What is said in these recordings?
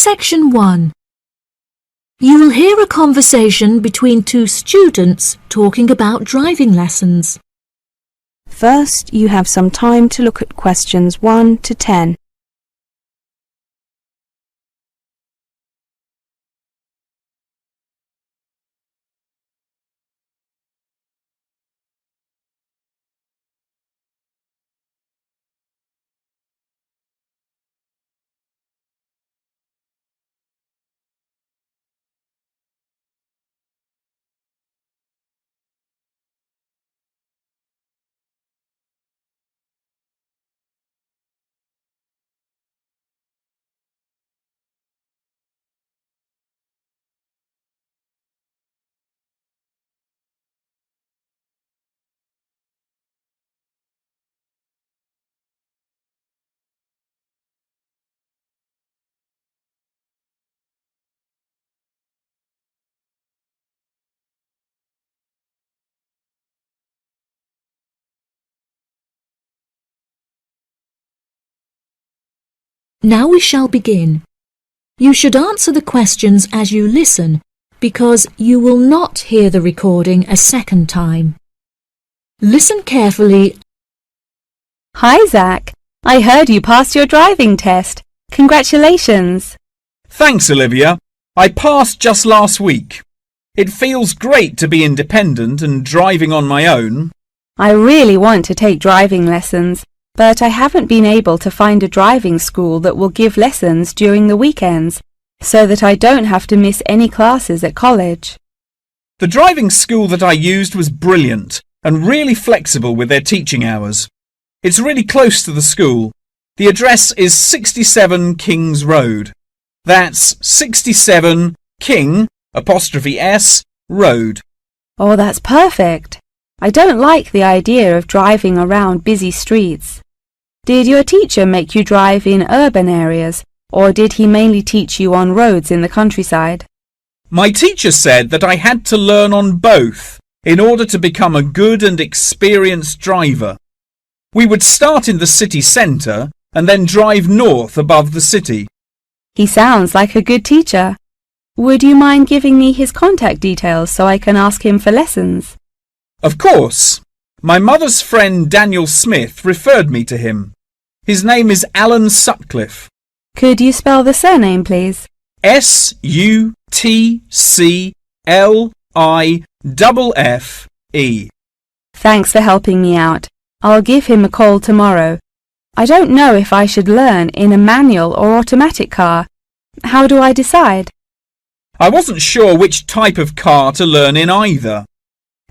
Section 1. You will hear a conversation between two students talking about driving lessons. First, you have some time to look at questions 1 to 10. Now we shall begin. You should answer the questions as you listen, because you will not hear the recording a second time. Listen carefully. Hi, Zach. I heard you passed your driving test. Congratulations. Thanks, Olivia. I passed just last week. It feels great to be independent and driving on my own. I really want to take driving lessons, but I haven't been able to find a driving school that will give lessons during the weekends, so that I don't have to miss any classes at college. The driving school that I used was brilliant and really flexible with their teaching hours. It's really close to the school. The address is 67 Kings Road. That's 67 King '(S) Road. Oh, that's perfect. I don't like the idea of driving around busy streets. Did your teacher make you drive in urban areas, or did he mainly teach you on roads in the countryside? My teacher said that I had to learn on both in order to become a good and experienced driver. We would start in the city centre and then drive north above the city. He sounds like a good teacher. Would you mind giving me his contact details so I can ask him for lessons? Of course. My mother's friend Daniel Smith referred me to him. His name is Alan Sutcliffe. Could you spell the surname, please? Sutcliffe. Thanks for helping me out. I'll give him a call tomorrow. I don't know if I should learn in a manual or automatic car. How do I decide? I wasn't sure which type of car to learn in either.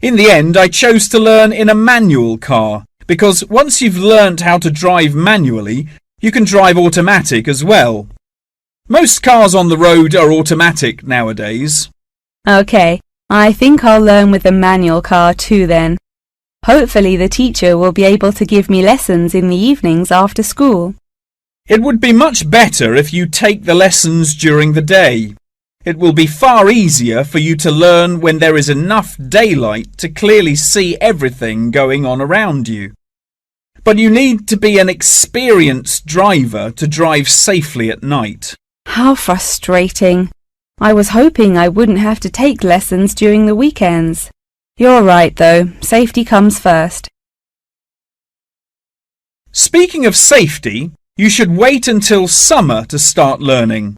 In the end, I chose to learn in a manual car, because once you've learnt how to drive manually, you can drive automatic as well. Most cars on the road are automatic nowadays. OK, I think I'll learn with the manual car too then. Hopefully the teacher will be able to give me lessons in the evenings after school. It would be much better if you take the lessons during the day. It will be far easier for you to learn when there is enough daylight to clearly see everything going on around you. But you need to be an experienced driver to drive safely at night. How frustrating. I was hoping I wouldn't have to take lessons during the weekends. You're right though, safety comes first. Speaking of safety, you should wait until summer to start learning.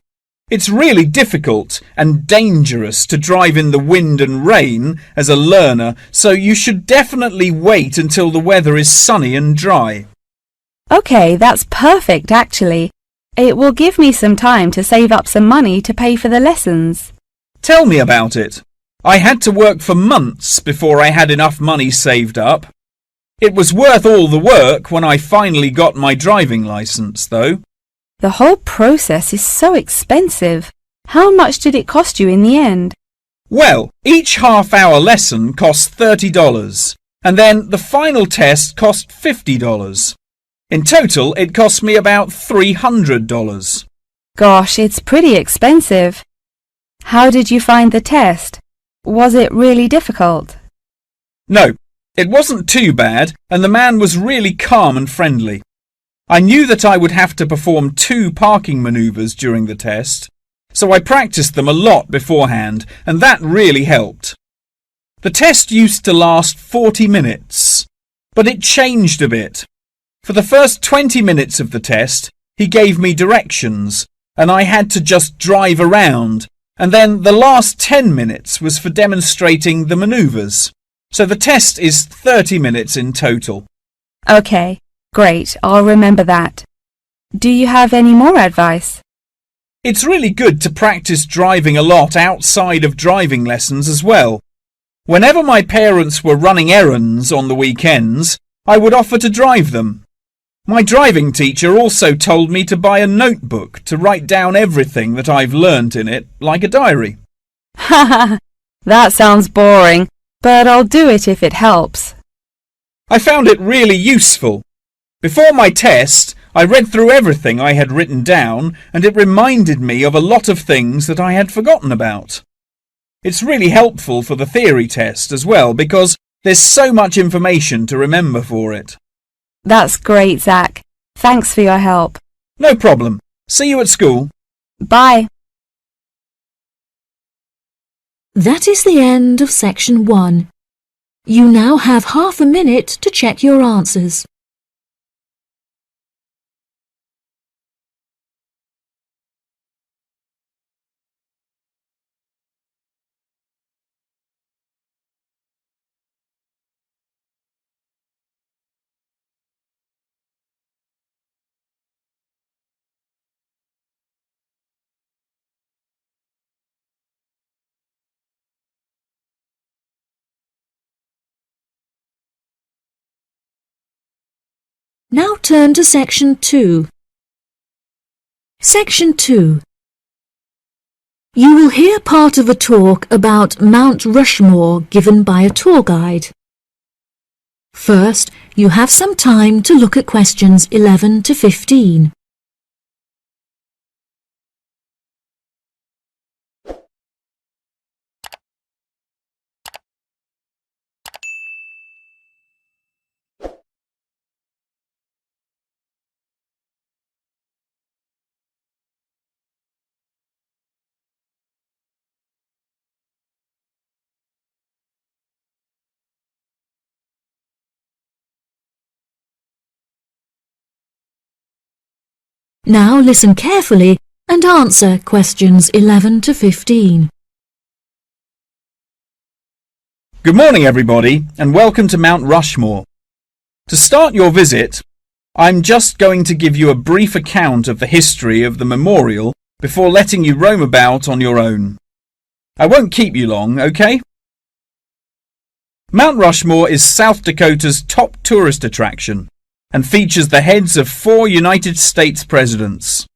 It's really difficult and dangerous to drive in the wind and rain as a learner, so you should definitely wait until the weather is sunny and dry. OK, that's perfect actually. It will give me some time to save up some money to pay for the lessons. Tell me about it. I had to work for months before I had enough money saved up. It was worth all the work when I finally got my driving licence, though. The whole process is so expensive. How much did it cost you in the end? Well, each half-hour lesson cost $30, and then the final test cost $50. In total, it cost me about $300. Gosh, it's pretty expensive. How did you find the test? Was it really difficult? No, it wasn't too bad, and the man was really calm and friendly. I knew that I would have to perform 2 parking manoeuvres during the test, so I practiced them a lot beforehand, and that really helped. The test used to last 40 minutes, but it changed a bit. For the first 20 minutes of the test, he gave me directions, and I had to just drive around, and then the last 10 minutes was for demonstrating the manoeuvres. So the test is 30 minutes in total. Okay, great, I'll remember that. Do you have any more advice? It's really good to practice driving a lot outside of driving lessons as well. Whenever my parents were running errands on the weekends, I would offer to drive them. My driving teacher also told me to buy a notebook to write down everything that I've learnt in it, like a diary. Haha, that sounds boring, but I'll do it if it helps. I found it really useful. Before my test, I read through everything I had written down, and it reminded me of a lot of things that I had forgotten about. It's really helpful for the theory test as well, because there's so much information to remember for it. That's great, Zach. Thanks for your help. No problem. See you at school. Bye. That is the end of section 1. You now have half a minute to check your answers. Now turn to section 2. Section 2. You will hear part of a talk about Mount Rushmore given by a tour guide. First, you have some time to look at questions 11 to 15. Now listen carefully and answer questions 11 to 15. Good morning, everybody, and welcome to Mount Rushmore. To start your visit, I'm just going to give you a brief account of the history of the memorial before letting you roam about on your own. I won't keep you long, okay? Mount Rushmore is South Dakota's top tourist attraction and features the heads of 4 United States presidents: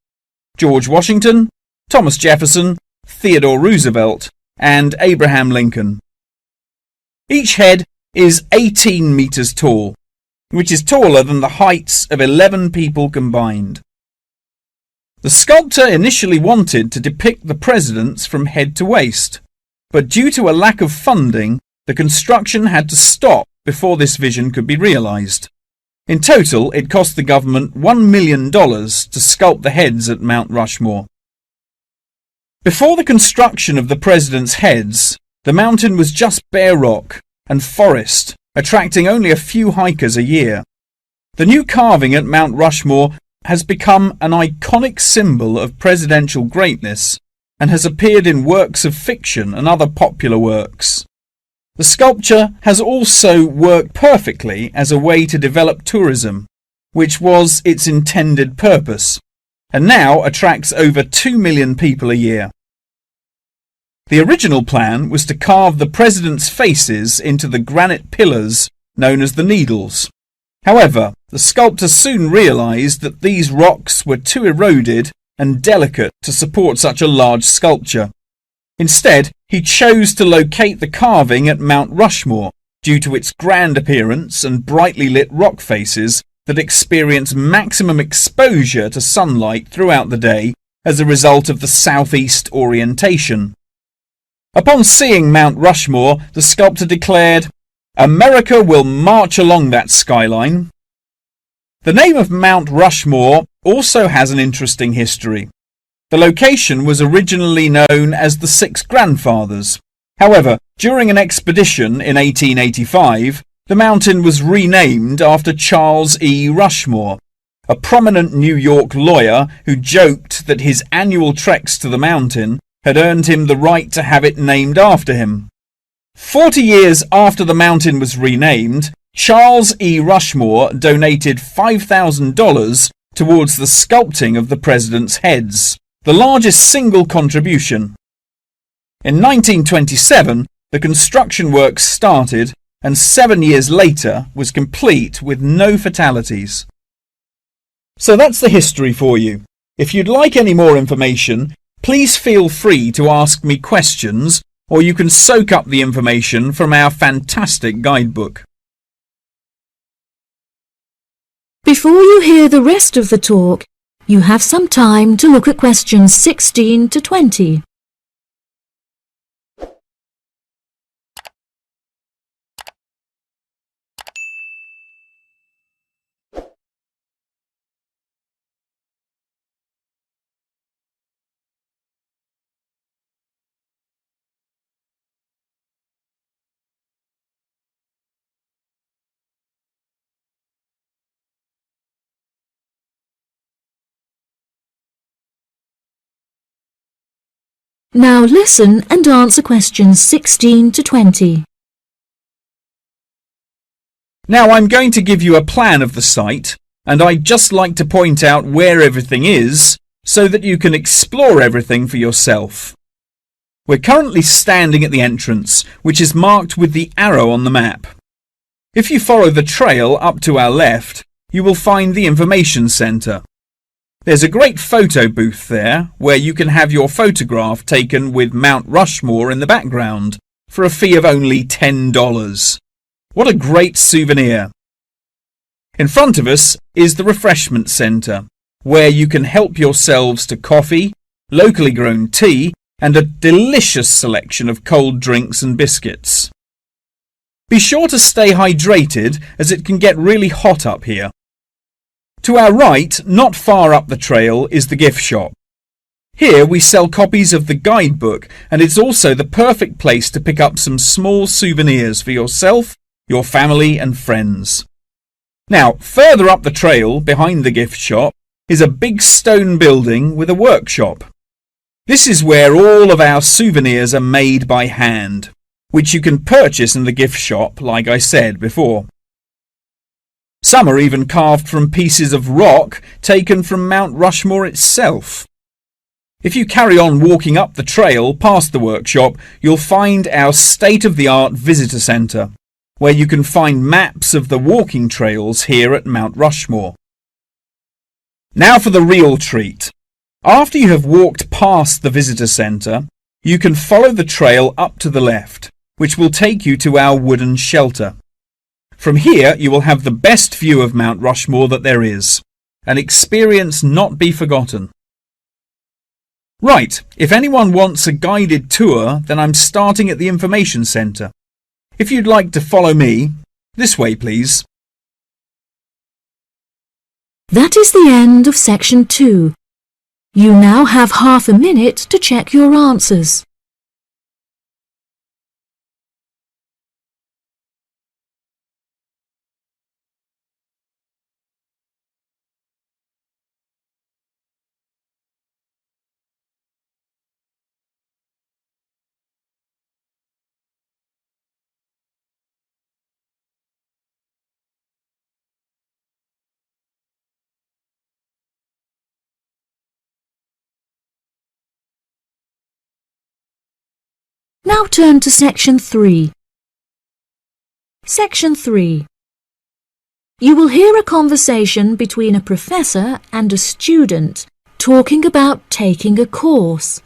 George Washington, Thomas Jefferson, Theodore Roosevelt, and Abraham Lincoln. Each head is 18 meters tall, which is taller than the heights of 11 people combined. The sculptor initially wanted to depict the presidents from head to waist, but due to a lack of funding, the construction had to stop before this vision could be realized. In total, it cost the government $1 million to sculpt the heads at Mount Rushmore. Before the construction of the presidents' heads, the mountain was just bare rock and forest, attracting only a few hikers a year. The new carving at Mount Rushmore has become an iconic symbol of presidential greatness and has appeared in works of fiction and other popular works. The sculpture has also worked perfectly as a way to develop tourism, which was its intended purpose, and now attracts over 2 million people a year. The original plan was to carve the presidents' faces into the granite pillars known as the Needles. However, the sculptor soon realized that these rocks were too eroded and delicate to support such a large sculpture. Instead, he chose to locate the carving at Mount Rushmore due to its grand appearance and brightly lit rock faces that experience maximum exposure to sunlight throughout the day as a result of the southeast orientation. Upon seeing Mount Rushmore, the sculptor declared, "America will march along that skyline." The name of Mount Rushmore also has an interesting history. The location was originally known as the Six Grandfathers. However, during an expedition in 1885, the mountain was renamed after Charles E. Rushmore, a prominent New York lawyer who joked that his annual treks to the mountain had earned him the right to have it named after him. 40 years after the mountain was renamed, Charles E. Rushmore donated $5,000 towards the sculpting of the president's heads, the largest single contribution. In 1927, the construction work started and 7 years later was complete with no fatalities. So that's the history for you. If you'd like any more information, please feel free to ask me questions, or you can soak up the information from our fantastic guidebook. Before you hear the rest of the talk, you have some time to look at questions 16 to 20. Now listen and answer questions 16 to 20. Now I'm going to give you a plan of the site, and I'd just like to point out where everything is so that you can explore everything for yourself. We're currently standing at the entrance, which is marked with the arrow on the map. If you follow the trail up to our left, you will find the information centre. There's a great photo booth there where you can have your photograph taken with Mount Rushmore in the background for a fee of only $10. What a great souvenir! In front of us is the refreshment centre, where you can help yourselves to coffee, locally grown tea, and a delicious selection of cold drinks and biscuits. Be sure to stay hydrated as it can get really hot up here. To our right, not far up the trail, is the gift shop. Here we sell copies of the guidebook, and it's also the perfect place to pick up some small souvenirs for yourself, your family and friends. Now, further up the trail, behind the gift shop, is a big stone building with a workshop. This is where all of our souvenirs are made by hand, which you can purchase in the gift shop, like I said before. Some are even carved from pieces of rock taken from Mount Rushmore itself. If you carry on walking up the trail past the workshop, you'll find our state-of-the-art visitor centre, where you can find maps of the walking trails here at Mount Rushmore. Now for the real treat. After you have walked past the visitor centre, you can follow the trail up to the left, which will take you to our wooden shelter. From here you will have the best view of Mount Rushmore that there is, an experience not be forgotten. Right, if anyone wants a guided tour, then I'm starting at the information centre. If you'd like to follow me, this way please. That is the end of section 2. You now have half a minute to check your answers. Now turn to section 3. Section 3. You will hear a conversation between a professor and a student talking about taking a course.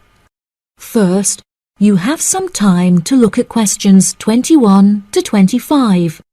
First, you have some time to look at questions 21 to 25.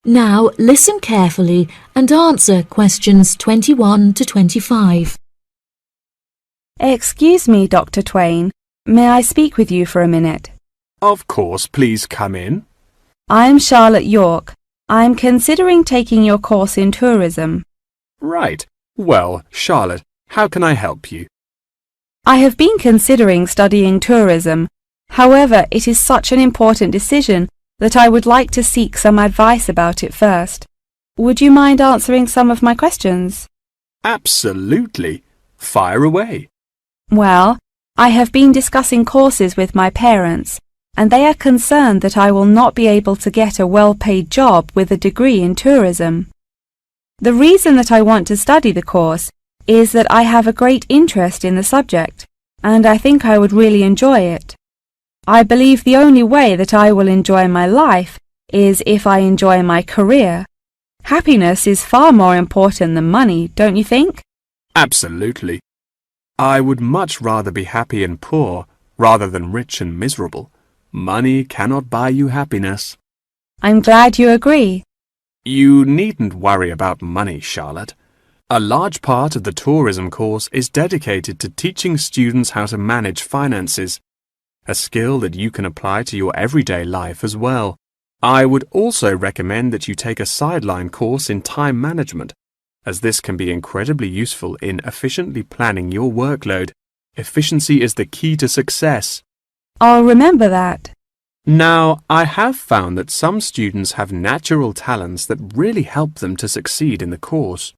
Now listen carefully and answer questions 21 to 25. Excuse me, Dr. Twain. May I speak with you for a minute? Of course, please come in. I'm Charlotte York. I'm considering taking your course in tourism. Right. Well, Charlotte, how can I help you? I have been considering studying tourism. However, it is such an important decision that I would like to seek some advice about it first. Would you mind answering some of my questions? Absolutely. Fire away. Well, I have been discussing courses with my parents, and they are concerned that I will not be able to get a well-paid job with a degree in tourism. The reason that I want to study the course is that I have a great interest in the subject, and I think I would really enjoy it. I believe the only way that I will enjoy my life is if I enjoy my career. Happiness is far more important than money, don't you think? Absolutely. I would much rather be happy and poor rather than rich and miserable. Money cannot buy you happiness. I'm glad you agree. You needn't worry about money, Charlotte. A large part of the tourism course is dedicated to teaching students how to manage finances, a skill that you can apply to your everyday life as well. I would also recommend that you take a sideline course in time management, as this can be incredibly useful in efficiently planning your workload. Efficiency is the key to success. I'll remember that. Now, I have found that some students have natural talents that really help them to succeed in the course.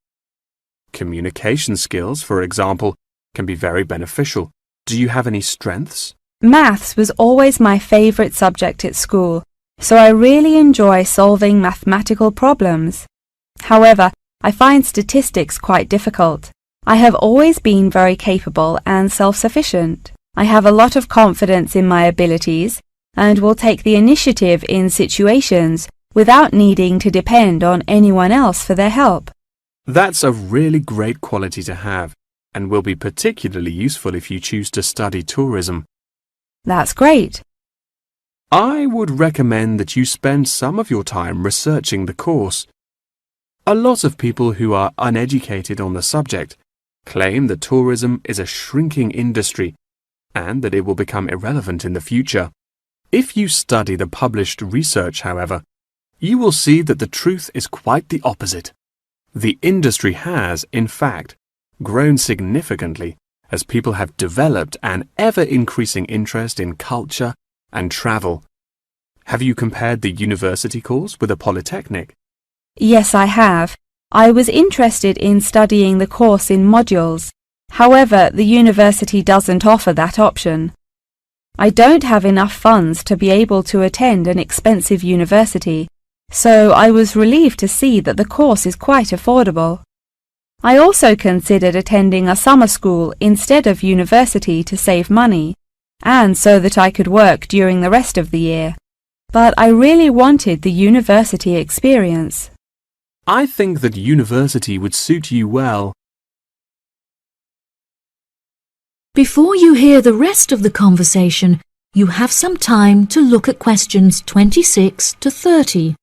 Communication skills, for example, can be very beneficial. Do you have any strengths? Maths was always my favourite subject at school, so I really enjoy solving mathematical problems. However, I find statistics quite difficult. I have always been very capable and self-sufficient. I have a lot of confidence in my abilities and will take the initiative in situations without needing to depend on anyone else for their help. That's a really great quality to have and will be particularly useful if you choose to study tourism. That's great. I would recommend that you spend some of your time researching the course. A lot of people who are uneducated on the subject claim that tourism is a shrinking industry and that it will become irrelevant in the future. If you study the published research, however, you will see that the truth is quite the opposite. The industry has, in fact, grown significantly as people have developed an ever-increasing interest in culture and travel. Have you compared the university course with a polytechnic? Yes, I have. I was interested in studying the course in modules. However, the university doesn't offer that option. I don't have enough funds to be able to attend an expensive university, so I was relieved to see that the course is quite affordable. I also considered attending a summer school instead of university to save money, and so that I could work during the rest of the year. But I really wanted the university experience. I think that university would suit you well. Before you hear the rest of the conversation, you have some time to look at questions 26 to 30.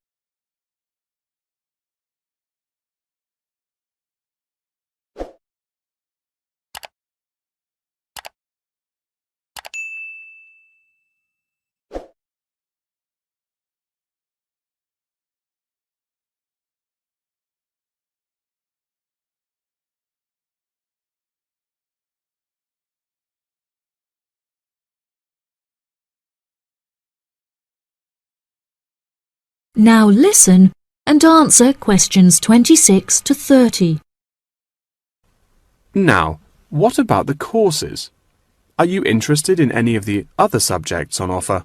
Now listen and answer questions 26 to 30. Now, what about the courses? Are you interested in any of the other subjects on offer?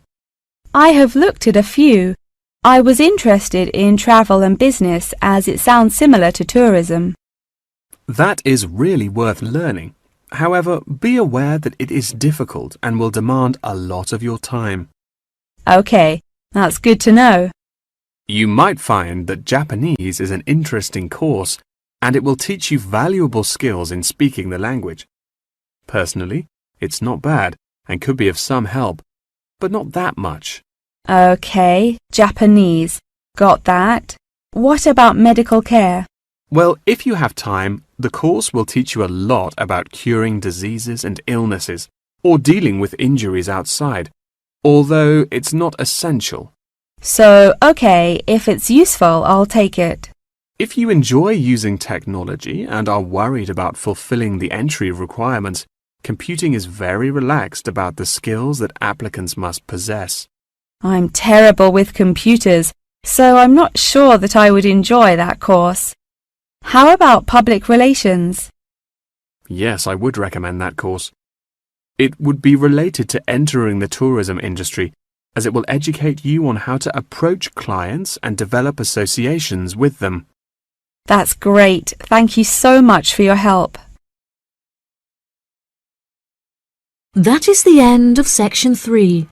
I have looked at a few. I was interested in travel and business as it sounds similar to tourism. That is really worth learning. However, be aware that it is difficult and will demand a lot of your time. Okay, that's good to know. You might find that Japanese is an interesting course and it will teach you valuable skills in speaking the language. Personally, it's not bad and could be of some help, but not that much. Okay, Japanese. Got that. What about medical care? Well, if you have time, the course will teach you a lot about curing diseases and illnesses, or dealing with injuries outside, although it's not essential. So, okay, if it's useful, I'll take it. If you enjoy using technology and are worried about fulfilling the entry requirements, computing is very relaxed about the skills that applicants must possess. I'm terrible with computers, so I'm not sure that I would enjoy that course. How about public relations? Yes, I would recommend that course. It would be related to entering the tourism industry, as it will educate you on how to approach clients and develop associations with them. That's great. Thank you so much for your help. That is the end of section 3.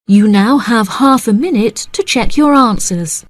You now have half a minute to check your answers.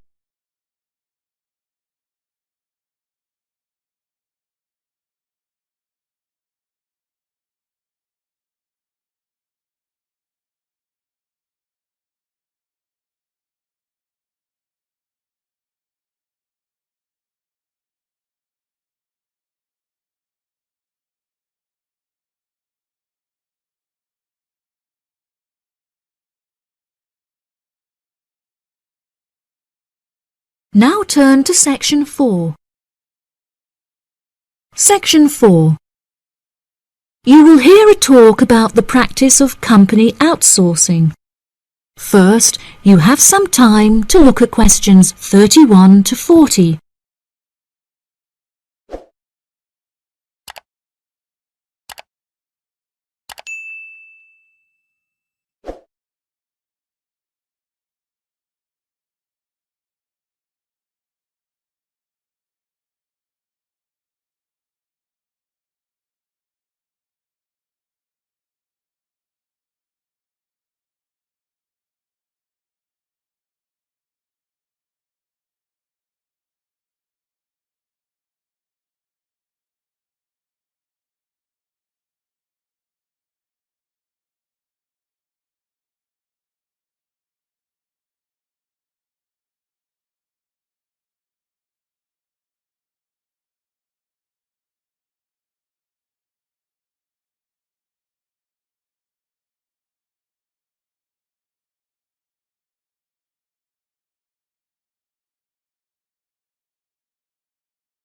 Now turn to section 4. Section 4. You will hear a talk about the practice of company outsourcing. First, you have some time to look at questions 31 to 40.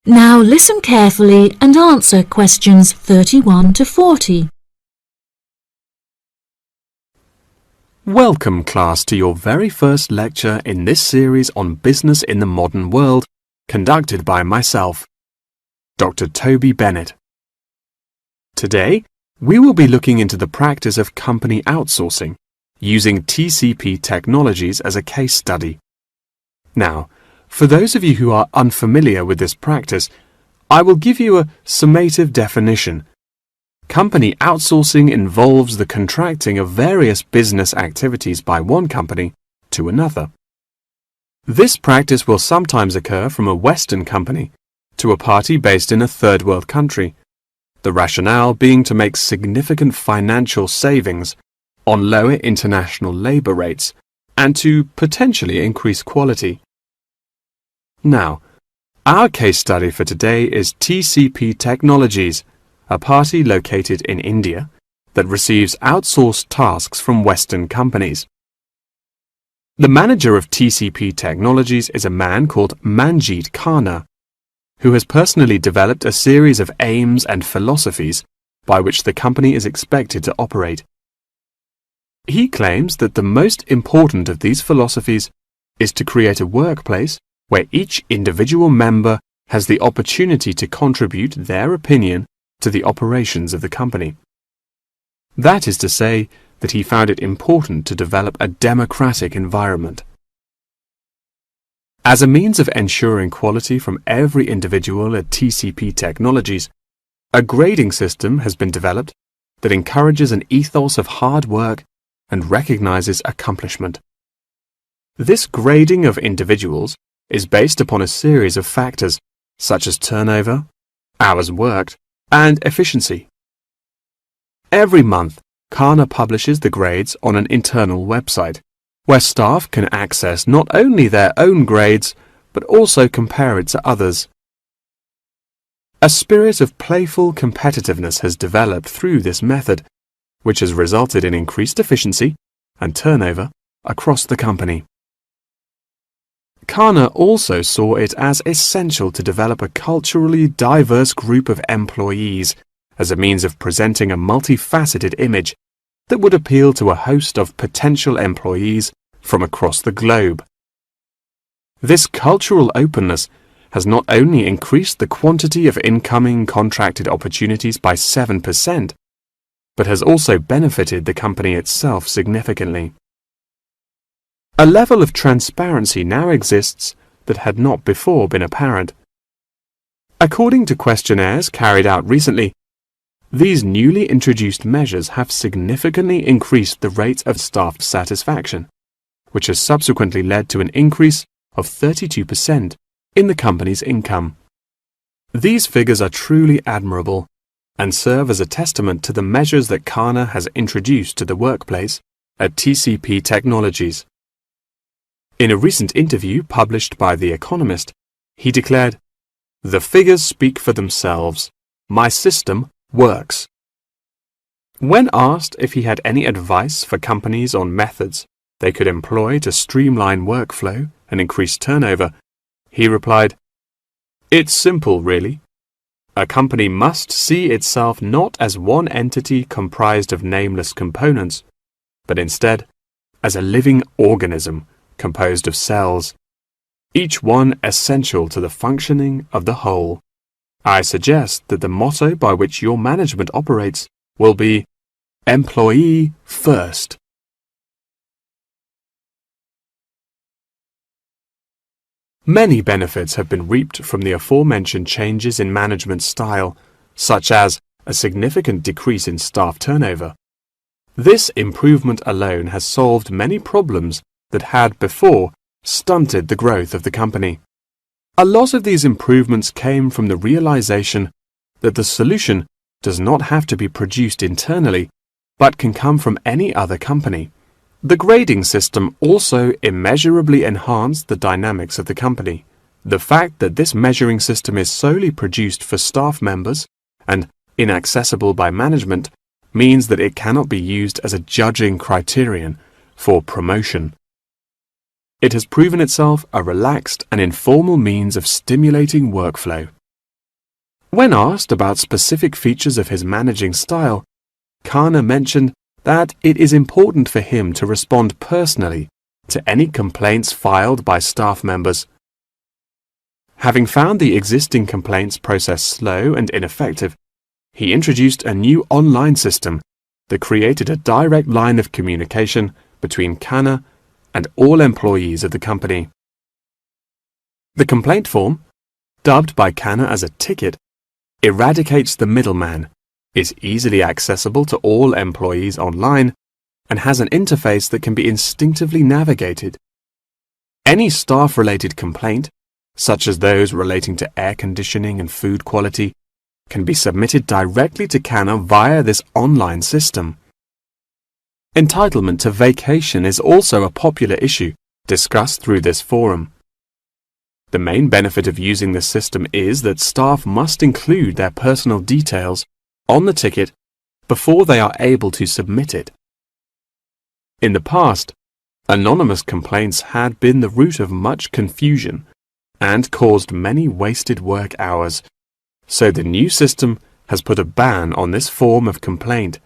Now listen carefully and answer questions 31 to 40. Welcome, class, to your very first lecture in this series on business in the modern world, conducted by myself, Dr. Toby Bennett. Today, we will be looking into the practice of company outsourcing, using TCP technologies as a case study. Now, for those of you who are unfamiliar with this practice, I will give you a summative definition. Company outsourcing involves the contracting of various business activities by one company to another. This practice will sometimes occur from a Western company to a party based in a third world country, the rationale being to make significant financial savings on lower international labour rates and to potentially increase quality. Now, our case study for today is TCP Technologies, a party located in India that receives outsourced tasks from Western companies. The manager of TCP Technologies is a man called Manjeet Khanna, who has personally developed a series of aims and philosophies by which the company is expected to operate. He claims that the most important of these philosophies is to create a workplace where each individual member has the opportunity to contribute their opinion to the operations of the company. That is to say that he found it important to develop a democratic environment. As a means of ensuring quality from every individual at TCP Technologies, a grading system has been developed that encourages an ethos of hard work and recognizes accomplishment. This grading of individuals is based upon a series of factors such as turnover, hours worked, and efficiency. Every month, Khanna publishes the grades on an internal website, where staff can access not only their own grades, but also compare it to others. A spirit of playful competitiveness has developed through this method, which has resulted in increased efficiency and turnover across the company. Kana also saw it as essential to develop a culturally diverse group of employees as a means of presenting a multifaceted image that would appeal to a host of potential employees from across the globe. This cultural openness has not only increased the quantity of incoming contracted opportunities by 7%, but has also benefited the company itself significantly. A level of transparency now exists that had not before been apparent. According to questionnaires carried out recently, these newly introduced measures have significantly increased the rate of staff satisfaction, which has subsequently led to an increase of 32% in the company's income. These figures are truly admirable and serve as a testament to the measures that Kana has introduced to the workplace at TCP Technologies. In a recent interview published by The Economist, he declared, "The figures speak for themselves. My system works." When asked if he had any advice for companies on methods they could employ to streamline workflow and increase turnover, he replied, "It's simple, really. A company must see itself not as one entity comprised of nameless components, but instead as a living organism composed of cells, each one essential to the functioning of the whole. I suggest that the motto by which your management operates will be employee first." Many benefits have been reaped from the aforementioned changes in management style, such as a significant decrease in staff turnover. This improvement alone has solved many problems that had before stunted the growth of the company. A lot of these improvements came from the realization that the solution does not have to be produced internally, but can come from any other company. The grading system also immeasurably enhanced the dynamics of the company. The fact that this measuring system is solely produced for staff members and inaccessible by management means that it cannot be used as a judging criterion for promotion. It has proven itself a relaxed and informal means of stimulating workflow. When asked about specific features of his managing style, Kana mentioned that it is important for him to respond personally to any complaints filed by staff members. Having found the existing complaints process slow and ineffective, he introduced a new online system that created a direct line of communication between Kana and all employees of the company. The complaint form, dubbed by Kana as a ticket, eradicates the middleman, is easily accessible to all employees online, and has an interface that can be instinctively navigated. Any staff-related complaint, such as those relating to air conditioning and food quality, can be submitted directly to Kana via this online system. Entitlement to vacation is also a popular issue discussed through this forum. The main benefit of using this system is that staff must include their personal details on the ticket before they are able to submit it. In the past, anonymous complaints had been the root of much confusion and caused many wasted work hours, so the new system has put a ban on this form of complaint.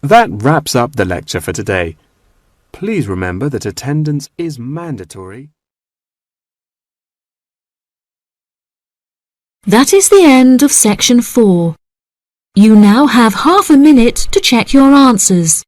That wraps up the lecture for today. Please remember that attendance is mandatory. That is the end of section 4. You now have half a minute to check your answers.